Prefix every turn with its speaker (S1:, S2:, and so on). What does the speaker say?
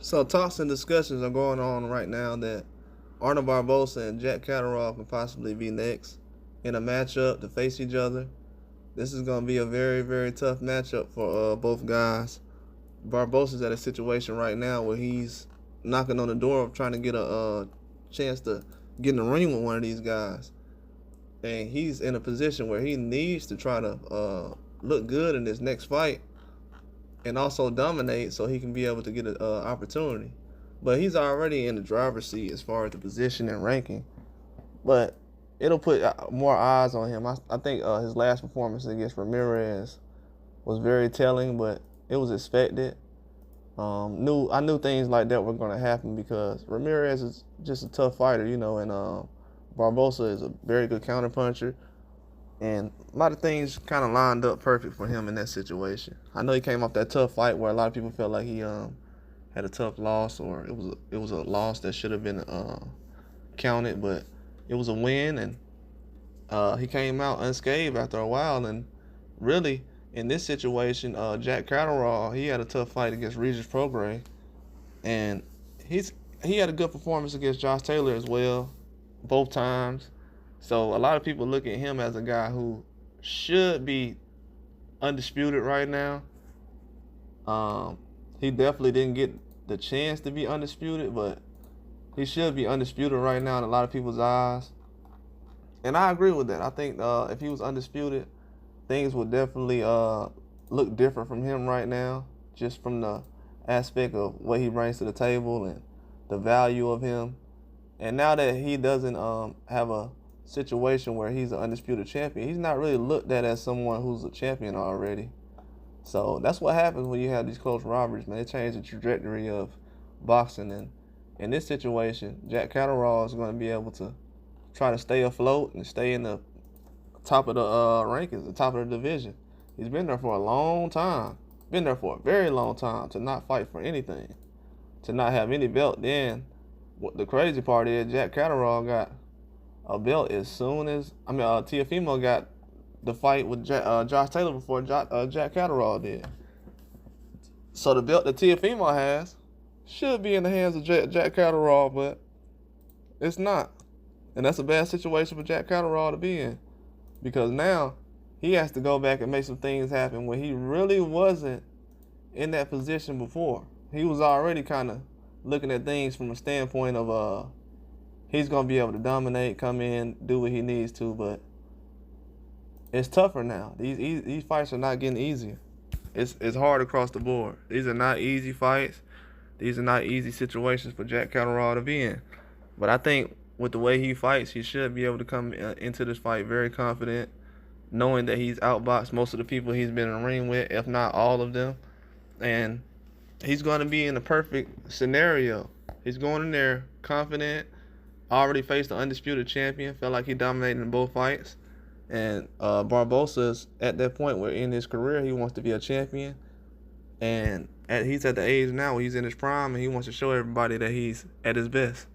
S1: So talks and discussions are going on right now that Arnold Barboza and Jack Catterall can possibly be next in a matchup to face each other. This is going to be a very, very tough matchup for both guys. Barboza's at a situation right now where he's knocking on the door of trying to get a chance to get in the ring with one of these guys. And he's in a position where he needs to try to look good in this next fight and also dominate so he can be able to get an opportunity. But he's already in the driver's seat as far as the position and ranking. But it'll put more eyes on him. I think his last performance against Ramirez was very telling, but it was expected. I knew things like that were going to happen because Ramirez is just a tough fighter, and Barboza is a very good counterpuncher. And a lot of things kind of lined up perfect for him in that situation. I know he came off that tough fight where a lot of people felt like he had a tough loss, or it was a loss that should have been counted, but it was a win, and he came out unscathed after a while. And really, in this situation, Jack Catterall, he had a tough fight against Regis Prograis, and he had a good performance against Josh Taylor as well, both times. So a lot of people look at him as a guy who should be undisputed right now. He definitely didn't get the chance to be undisputed, but he should be undisputed right now in a lot of people's eyes. And I agree with that. I think if he was undisputed, things would definitely look different from him right now, just from the aspect of what he brings to the table and the value of him. And now that he doesn't have a situation where he's an undisputed champion, he's not really looked at as someone who's a champion already. So that's what happens when you have these close rivalries, man. It changes the trajectory of boxing. And in this situation, Jack Catterall is going to be able to try to stay afloat and stay in the top of the rankings, the top of the division. He's been there for a long time, been there for a very long time, to not fight for anything, to not have any belt. Then what the crazy part is, Jack Catterall got a belt as soon as Teofimo got the fight with Josh Taylor before Jack Catterall did. So the belt that Teofimo has should be in the hands of Jack Catterall, but it's not. And that's a bad situation for Jack Catterall to be in, because now he has to go back and make some things happen when he really wasn't in that position before. He was already kind of looking at things from a standpoint of he's going to be able to dominate, come in, do what he needs to, but it's tougher now. These fights are not getting easier. It's hard across the board. These are not easy fights. These are not easy situations for Jack Catterall to be in. But I think with the way he fights, he should be able to come into this fight very confident, knowing that he's outboxed most of the people he's been in the ring with, if not all of them. And he's going to be in the perfect scenario. He's going in there confident, already faced the undisputed champion, felt like he dominated in both fights. And Barboza's at that point where in his career he wants to be a champion. And he's at the age now where he's in his prime, and he wants to show everybody that he's at his best.